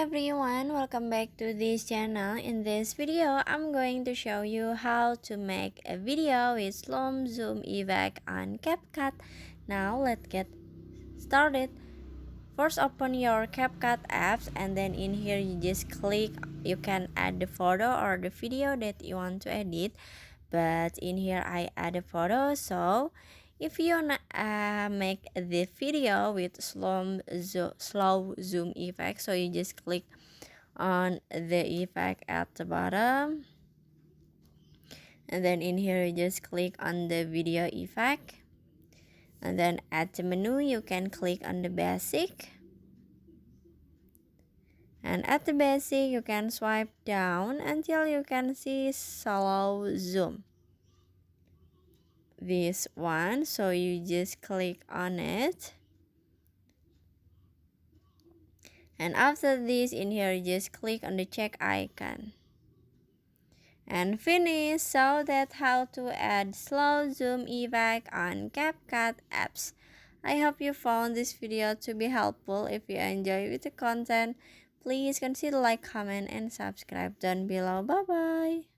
everyone, welcome back to this channel. In this video, I'm going to show you how to make a video with slow zoom effect on CapCut. Now let's get started. First, open your CapCut apps, and then in here you just click. You can add the photo or the video that you want to edit, but in here I add a photo. So if you make the video with slow zoom effect, so you just click on the effect at the bottom, and then in here you just click on the video effect, and then at the menu you can click on the basic, and at the basic you can swipe down until you can see slow zoom, this one. So you just click on it, and after this in here you just click on the check icon and finish. So that's how to add slow zoom effect on CapCut apps. I hope you found this video to be helpful. If you enjoy with the content, please consider like, comment, and subscribe down below. Bye bye.